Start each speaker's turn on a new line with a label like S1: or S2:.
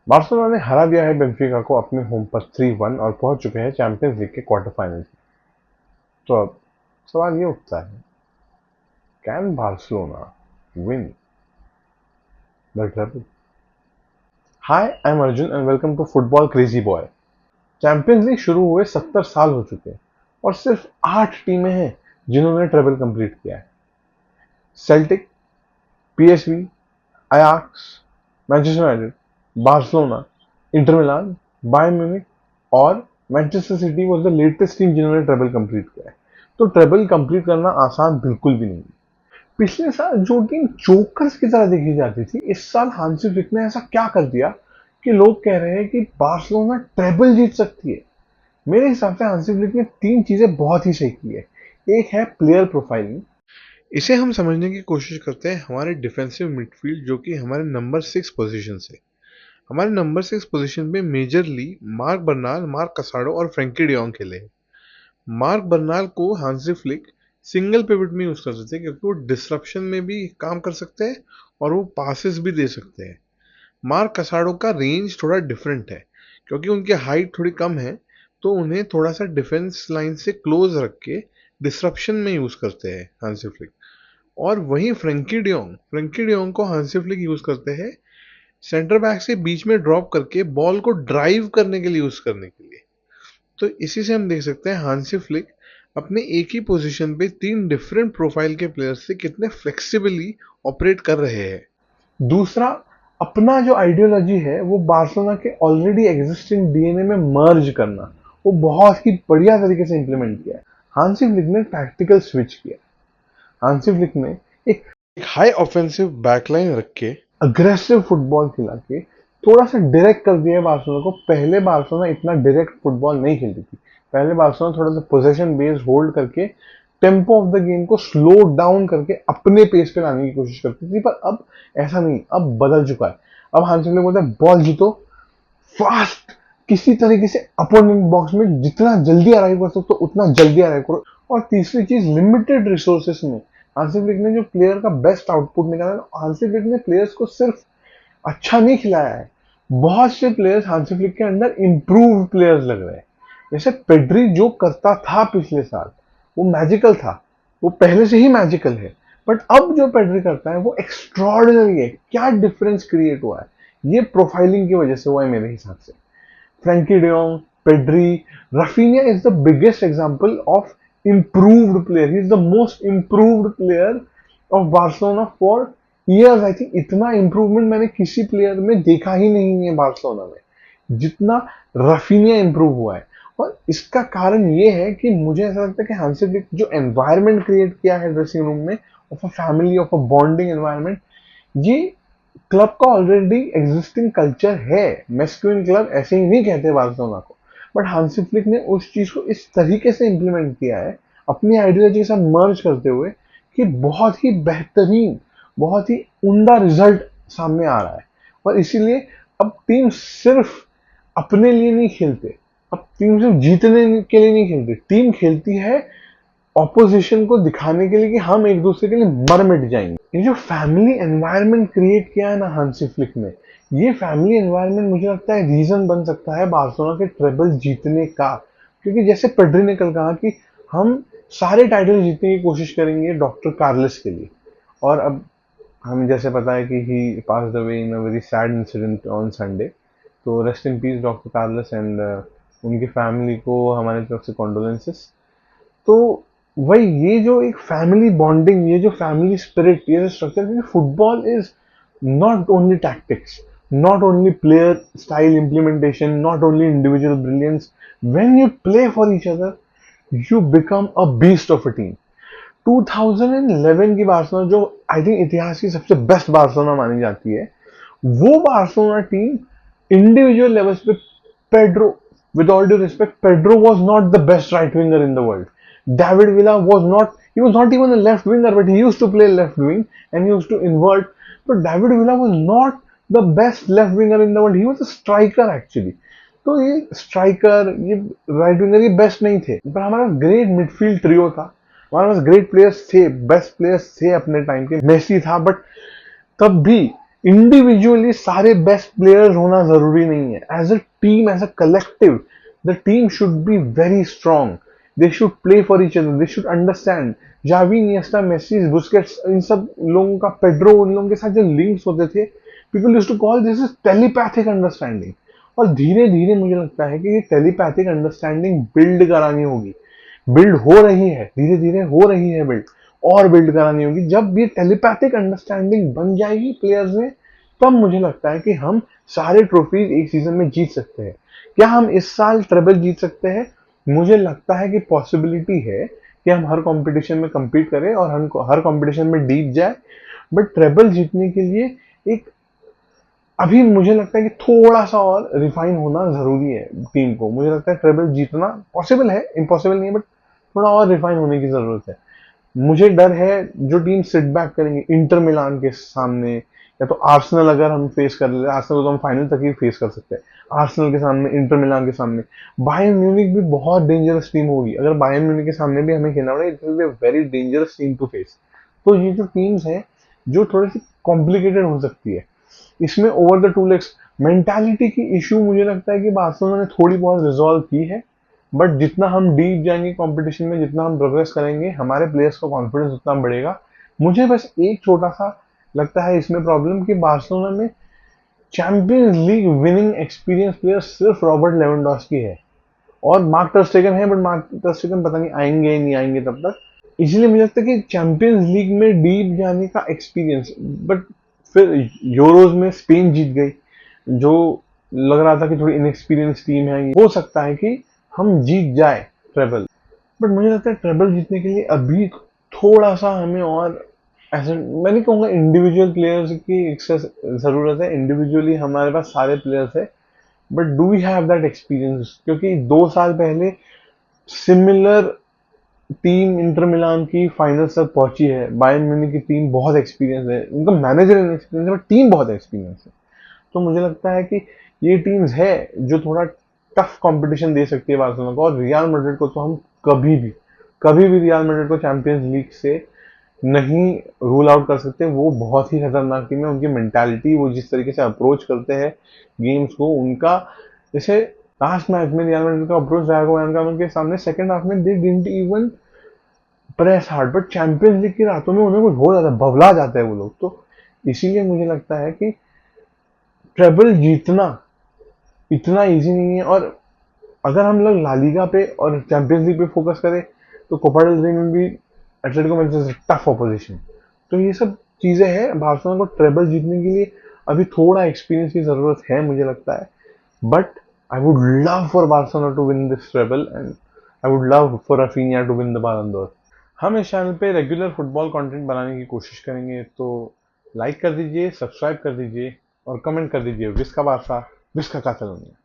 S1: Barcelona ने हरा दिया है बेंफिका को अपने होम पर 3-1 और पहुंच चुके हैं चैंपियंस लीग के क्वार्टर फाइनल में। तो अब सवाल ये उठता है, can Barcelona win the treble? Hi, I am Arjun and welcome to football crazy boy. Champions League शुरू हुए 70 साल हो चुके हैं और सिर्फ 8 टीमें हैं जिन्होंने ट्रेबल कंप्लीट किया है। Celtic, PSV, Ajax, Manchester United, Barcelona, Inter Milan, Bayern Munich और Manchester City was the latest team जिन्होंने ट्रेबल कंप्लीट किया है। तो ट्रेबल कंप्लीट करना आसान बिल्कुल भी नहीं है। पिछले साल जो टीम चोकर्स की तरह देखी जाती थी, इस साल हांसी फ्लिक ने ऐसा क्या कर दिया कि लोग कह रहे हैं कि बार्सिलोना ट्रेबल जीत सकती है। मेरे हिसाब से हांसी फ्लिक ने 3 चीजें बहुत ही सही की है। एक है प्लेयर प्रोफाइलिंग। इसे हम समझने की कोशिश करते हैं हमारे डिफेंसिव मिडफील्ड जो कि हमारे नंबर 6 पोजीशन से। हमारे नंबर 6 पोजीशन पे मेजरली मार्क बर्नाल, मार्क कसाडो और फ्रैंकी डियोंग खेले हैं। मार्क बर्नाल को हांसी फ्लिक सिंगल पिवट में यूज कर सकते हैं क्योंकि वो डिसरप्शन में भी काम कर सकते हैं और वो पासिस भी दे सकते हैं। मार्क कसाडो का रेंज थोड़ा डिफरेंट है क्योंकि उनकी हाइट थोड़ी कम है, तो उन्हें थोड़ा सा डिफेंस लाइन से क्लोज रख के डिसरप्शन में यूज करते हैं हांसी फ्लिक। और वहीं फ्रेंकी डियोंग को हांसी फ्लिक यूज करते हैं सेंटर बैक से बीच में ड्रॉप करके बॉल को ड्राइव करने के लिए यूज करने के लिए। तो इसी से हम देख सकते हैं हांसी फ्लिक अपने एक ही पोजीशन पे 3 डिफरेंट प्रोफाइल के प्लेयर्स से कितने फ्लेक्सिबली ऑपरेट कर रहे हैं। दूसरा, अपना जो आइडियोलॉजी है वो बार्सिलोना के ऑलरेडी एग्जिस्टिंग डीएनए में मर्ज करना, वो बहुत ही बढ़िया तरीके से इंप्लीमेंट किया है। हांसी फ्लिक ने टैक्टिकल स्विच किया। हांसी फ्लिक ने एक हाई ऑफेंसिव बैकलाइन रख के अग्रेसिव फुटबॉल खिला के थोड़ा सा डायरेक्ट कर दिया है बार्सिलोना को। पहले बार्सिलोना इतना डायरेक्ट फुटबॉल नहीं खेलती थी। पहले बार्सिलोना थोड़ा सा पोजीशन बेस्ड होल्ड करके टेम्पो ऑफ द गेम को स्लो डाउन करके अपने पेस पे लाने की कोशिश करती थी, पर अब ऐसा नहीं, अब बदल चुका है। अब हांसी फ्लिक बोलते हैं बॉल जीतो, फास्ट, किसी तरीके से अपोनेंट बॉक्स में जितना जल्दी अराइव कर सकते हो उतना जल्दी अराइव करो। और तीसरी चीज, लिमिटेड रिसोर्सेस में हांसी फ्लिक ने जो प्लेयर का बेस्ट आउटपुट निकाला है, हांसी फ्लिक ने प्लेयर्स को सिर्फ अच्छा नहीं खिलाया है, बहुत से प्लेयर्स हांसी फ्लिक के अंदर इंप्रूव प्लेयर्स लग रहे हैं। जैसे पेड्री जो करता था पिछले साल, वो मैजिकल था, वो पहले से ही मैजिकल है, बट अब जो पेड्री करता है वो एक्स्ट्रॉर्डिनरी है। क्या डिफरेंस क्रिएट हुआ है, ये प्रोफाइलिंग की वजह से हुआ है मेरे हिसाब से। Frenkie de Jong, Pedri, Raphinha is the biggest example of improved player. He is the most improved player of Barcelona for years. I think इतना इम्प्रूवमेंट मैंने किसी प्लेयर में देखा ही नहीं है बार्सिलोना में जितना राफिनिया इम्प्रूव हुआ है। और इसका कारण ये है कि मुझे ऐसा लगता है कि हांसी फ्लिक जो एनवायरनमेंट क्रिएट किया है ड्रेसिंग रूम में, of a family, of a bonding environment, ये क्लब का ऑलरेडी एग्जिस्टिंग कल्चर है। मेस्क्यूइन क्लब ऐसे ही नहीं कहते बार्सिलोना को, बट हांसी फ्लिक ने उस चीज को इस तरीके से इंप्लीमेंट किया है अपनी आइडियोलॉजी के साथ मर्ज करते हुए कि बहुत ही बेहतरीन, बहुत ही उम्दा रिजल्ट सामने आ रहा है। और इसीलिए अब टीम सिर्फ अपने लिए नहीं खेलते, अब टीम सिर्फ जीतने के लिए नहीं खेलती, टीम खेलती है ऑपोजिशन को दिखाने के लिए कि हम एक दूसरे के लिए मर मिट जाएंगे। ये जो फैमिली एनवायरनमेंट क्रिएट किया है ना हांसी फ्लिक ने, ये फैमिली एनवायरनमेंट मुझे लगता है रीजन बन सकता है बार्सिलोना के ट्रेबल जीतने का। क्योंकि जैसे पेड्री ने कल कहा कि हम सारे टाइटल जीतने की कोशिश करेंगे डॉक्टर कार्लस के लिए। और अब हमें जैसे पता है कि he passed away in a very sad incident on Sunday. तो rest in peace doctor Carles and उनकी फैमिली को हमारी तरफ से कॉन्डोलेंसेस। तो वही ये जो एक फैमिली बॉन्डिंग, ये जो फैमिली स्पिरिट, ये जो स्ट्रक्चर, क्योंकि football is not only tactics, not only player style implementation, not only individual brilliance. When you play for each other you become a beast of a team. 2011 की Barcelona जो I think इतिहास की सबसे best Barcelona मानी जाती है, वो Barcelona team individual levels पे, Pedro, with all due respect, Pedro was not the best right winger in the world. David Villa was not, he was not even a left winger, but he used to play left wing and he used to invert. So David Villa was not the best left winger in the world. He was a striker actually. तो ये striker, ये right winger, ये best नहीं थे, पर हमारा great midfield trio था, हमारे पास ग्रेट प्लेयर्स थे, बेस्ट प्लेयर्स थे अपने टाइम के। मेसी था, बट तब भी इंडिविजुअली सारे बेस्ट प्लेयर्स होना जरूरी नहीं है. As a team, as a collective, the team should be very strong. They should play for each other, they should understand. Xavi, Iniesta, Messi, Busquets, इन सब लोगों का, पेड्रो, उन लोगों के साथ जो लिंक्स होते थे, people used to call this is telepathic understanding. और धीरे धीरे मुझे लगता है कि ये टेलीपैथिक अंडरस्टैंडिंग बिल्ड करानी होगी. बिल्ड हो रही है, धीरे धीरे हो रही है बिल्ड, और बिल्ड करानी होगी. जब ये टेलीपैथिक अंडरस्टैंडिंग बन जाएगी प्लेयर्स में, तब मुझे लगता है कि हम सारे ट्रॉफीज एक सीजन में जीत सकते हैं. क्या हम इस साल ट्रेबल जीत सकते हैं? मुझे लगता है कि पॉसिबिलिटी है कि हम हर कंपटीशन में compete करें और हम हर कंपटीशन में डीप जाए. बट ट्रेबल जीतने के लिए एक, अभी मुझे लगता है कि थोड़ा सा और रिफाइन होना जरूरी है टीम को. मुझे लगता है ट्रेबल जीतना पॉसिबल है, इम्पॉसिबल नहीं है, बट थोड़ा और रिफाइन होने की जरूरत है. मुझे डर है जो टीम सिट बैक करेंगे इंटर मिलान के सामने, या तो आर्सेनल अगर हम फेस कर ले, आर्सेनल तो हम फाइनल तक ही फेस कर सकते हैं. आर्सेनल के सामने, इंटर मिलान के सामने, बायर्न म्यूनिख भी बहुत डेंजरस टीम होगी. अगर बायर्न म्यूनिख के सामने भी हमें खेलना पड़े, it will be a very dangerous team to face. तो ये जो टीम्स हैं जो थोड़ी सी कॉम्प्लिकेटेड हो सकती है, इसमें over the two legs mentality की इशू मुझे लगता है कि बार्सिलोना ने थोड़ी बहुत रिजॉल्व की है. बट जितना हम डीप जाएंगे कंपटीशन में, जितना हम प्रोग्रेस करेंगे, हमारे प्लेयर्स का कॉन्फिडेंस उतना बढ़ेगा. मुझे बस एक छोटा सा लगता है इसमें प्रॉब्लम, कि बार्सिलोना में champions league winning experience player सिर्फ रॉबर्ट लेवेंडोस्की है और मार्क टर स्टेगन है. बट मार्क टर स्टेगन पता नहीं आएंगे नहीं आएंगे तब तक. इसलिए मुझे लगता है कि चैंपियंस लीग में डीप जाने का एक्सपीरियंस, बट फिर यूरोज में स्पेन जीत गई, जो लग रहा था कि थोड़ी इनएक्सपीरियंस टीम है. हो सकता है कि हम जीत जाए ट्रेबल. बट मुझे लगता है ट्रेबल जीतने के लिए अभी थोड़ा सा हमें और, ऐसे मैं नहीं कहूँगा इंडिविजुअल प्लेयर्स की ज़रूरत है. इंडिविजुअली हमारे पास सारे प्लेयर्स है, but do we have that experience? क्योंकि 2 साल पहले सिमिलर टीम इंटर मिलान की फाइनल्स तक पहुंची है. बायर्न म्यूनिख की टीम बहुत एक्सपीरियंस है, उनका मैनेजर एक्सपीरियंस है, बट टीम बहुत एक्सपीरियंस है. तो मुझे लगता है कि ये टीम्स है जो थोड़ा टफ कंपटीशन दे सकती है बार्सिलोना को. और रियल मैड्रिड को तो हम कभी भी रियल मैड्रिड को चैंपियंस लीग से नहीं रूल आउट कर सकते. वो बहुत ही खतरनाक टीम है. उनकी मेंटालिटी, वो जिस तरीके से अप्रोच करते हैं गेम्स को, उनका जैसे लास्ट मैच में रियल मैड्रिड का अप्रोच रहा उनके सामने, सेकंड हाफ में they didn't even press hard. But champions league की रातों में उन्हें कुछ हो जाता है, बवला जाते हैं वो लोग. तो इसीलिए मुझे लगता है कि ट्रेबल जीतना इतना इजी नहीं है. और अगर हम लोग ला लीगा पे और चैंपियंस लीग पे फोकस करें, तो कोपा डेल रे में भी Atletico Madrid is tough opposition. तो ये सब चीजें हैं. बार्सिलोना को ट्रेबल जीतने के लिए अभी थोड़ा एक्सपीरियंस की जरूरत है मुझे लगता है. But I would love for Barcelona to win this treble, and I would love for Raphinha to win the Ballon d'Or. हम इस चैनल पे रेगुलर फुटबॉल कंटेंट बनाने की कोशिश करेंगे, तो लाइक कर दीजिए, सब्सक्राइब कर दीजिए और कमेंट कर दीजिए. Biska Barça, Biska Catalonia.